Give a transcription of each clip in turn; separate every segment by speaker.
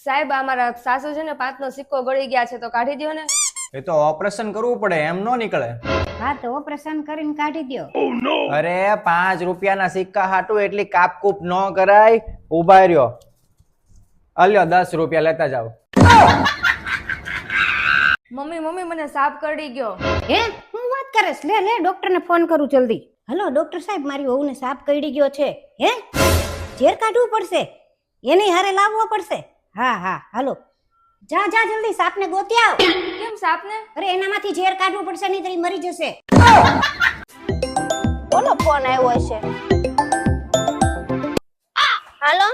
Speaker 1: સાહેબ અમારા સાસુ છે ને 5 નો સિક્કો ગળી ગયા છે તો કાઢી દ્યો ને.
Speaker 2: એ તો ઓપરેશન કરવું પડે, એમ નો નીકળે.
Speaker 3: હા તો ઓપરેશન કરીને કાઢી દ્યો.
Speaker 2: અરે 5 રૂપિયાના સિક્કા હાટું એટલી કાપકૂપ ન કરાય. ઉભા રહ્યો, અલ્યો 10 રૂપિયા લેતા જાવ.
Speaker 1: મમ્મી મમ્મી મને સાપ કરડી ગયો.
Speaker 3: હે હું વાત કરેશ? લે લે ડોક્ટર ને ફોન કરું જલ્દી. હલો ડોક્ટર સાહેબ, મારી વહુને સાપ કરડી ગયો છે. હે ઝેર કાઢવું પડશે, એને હારે લાવવો પડશે. હા હા હાલો, જા જા જલ્દી સાપને ગોતી આવ.
Speaker 1: કેમ સાપને?
Speaker 3: અરે એનામાંથી ઝેર કાઢવું પડશે, નહીં તો ઈ મરી જશે. બોલો ફોન આવ્યો છે.
Speaker 4: હાલો,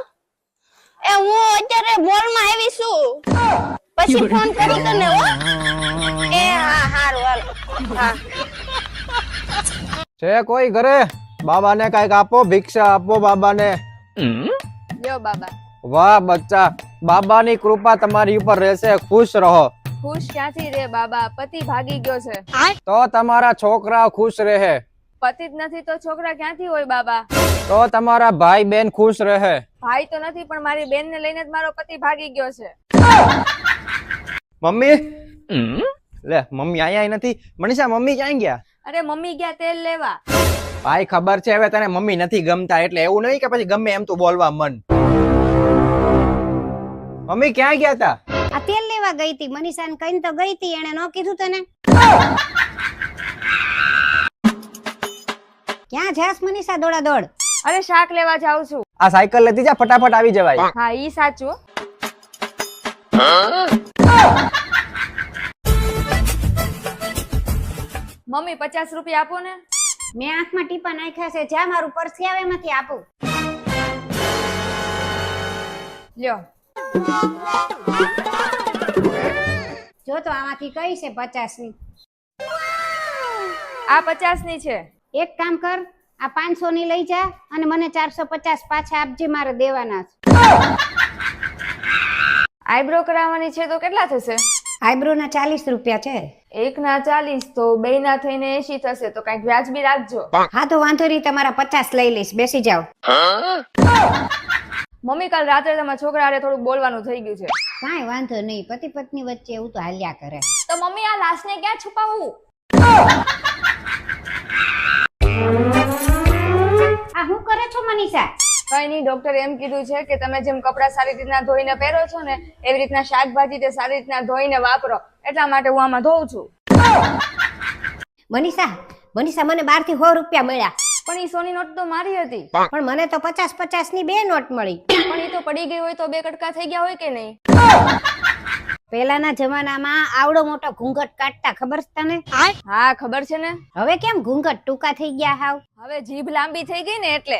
Speaker 4: એ હું અત્યારે મોલમાં આવી છું, પછી ફોન કરી તને હો. એ હા હારું હાલો. હા
Speaker 2: છે કોઈ ઘરે? બાબાને કઈક આપો, ભિક્ષા આપો બાબાને.
Speaker 1: લ્યો બાબા.
Speaker 2: વાહ બચ્ચા, બાબાની કૃપા તમારી ઉપર રહેશે, ખુશ રહો.
Speaker 1: ખુશ ક્યાંથી રે બાબા, પતિ ભાગી ગયો છે.
Speaker 2: તો તમારા છોકરા ખુશ રહે.
Speaker 1: પતિ જ નથી તો છોકરા ક્યાંથી હોય બાબા?
Speaker 2: તો તમારા ભાઈ બેન ખુશ રહે.
Speaker 1: ભાઈ તો નથી પણ મારી બેન ને લઈને જ મારો પતિ ભાગી ગયો છે.
Speaker 2: મમ્મી લે, મમ્મી આયા નથી. મનીષા મમ્મી ક્યાં ગયા?
Speaker 1: અરે મમ્મી ગયા તેલ લેવા.
Speaker 2: ભાઈ ખબર છે હવે તને મમ્મી નથી ગમતા, એટલે એવું નહીં કે પછી ગમે એમ તું બોલવા મન. મમ્મી ક્યાં ગયા તા?
Speaker 3: આ તેલ લેવા ગઈ હતી, મનીષાને કહીને તો ગઈ હતી, એને ન કીધું તને? ક્યાં જાસ મનીષા દોડા દોડ?
Speaker 1: અરે શાક લેવા જાઉં છું.
Speaker 2: આ સાયકલ લેતી જા, ફટાફટ આવી જવાય.
Speaker 1: હા ઈ સાચું. મમ્મી 50 રૂપિયા આપો ને.
Speaker 3: મેં આંખમાં ટીપા નાખ્યા છે, જા મારું પર્સ આવે એમાંથી આપું.
Speaker 1: લ્યો.
Speaker 3: જો તો આમાંથી કઈ છે 50 ની?
Speaker 1: આ 50 ની છે.
Speaker 3: એક કામ કર, આ 500 ની લઈ જા અને મને 450 પાછા આપજે, મારે દેવાના છે.
Speaker 1: આઈબ્રો કરાવવાની છે તો કેટલા થશે?
Speaker 3: આઈબ્રો ના 40 રૂપિયા છે.
Speaker 1: એક ના 40 તો બે ના થઈને 80 થશે, તો કઈક વ્યાજબી રાખજો.
Speaker 3: હા તો વાંધો નહીં, તમારા 50 લઈ લઈશ, બેસી જાઓ.
Speaker 1: મમ્મી કાલ રાત્રે તમારા છોકરા હારે થોડું બોલવાનું થઈ ગયું છે.
Speaker 3: કાંઈ વાંધો નહીં, પતિ પત્ની વચ્ચે એવું તો હાલ્યા કરે.
Speaker 1: તો મમ્મી આ લાશને ક્યાં છુપાવું?
Speaker 3: આ હું કરે છો મનીષા?
Speaker 1: કઈ નહીં, ડોક્ટરે એમ કીધું છે કે તમે જેમ કપડા સારી રીતના ધોઈને પહેરો છો ને એવી રીતના શાકભાજી તે સારી રીતના ધોઈને વાપરો, એટલા માટે હું આમાં ધોઉં છું.
Speaker 3: મનીષા મને 12 થી 100 રૂપિયા મળ્યા,
Speaker 1: પણ ઈ સોની નોટ તો મારી હતી.
Speaker 3: પણ મને તો 50 ની 2 નોટ મળી.
Speaker 1: પણ ઈ તો પડી ગઈ હોય તો 2 કટકા થઈ ગયા હોય કે નહીં?
Speaker 3: પહેલાના જમાનામાં આવડો મોટો ઘૂંઘટ કાઢતા, ખબર છે તને?
Speaker 1: હા ખબર છે ને.
Speaker 3: હવે કેમ ઘૂંઘટ ટૂંકા થઈ ગયા હાવ?
Speaker 1: હવે જીભ લાંબી થઈ ગઈ ને એટલે.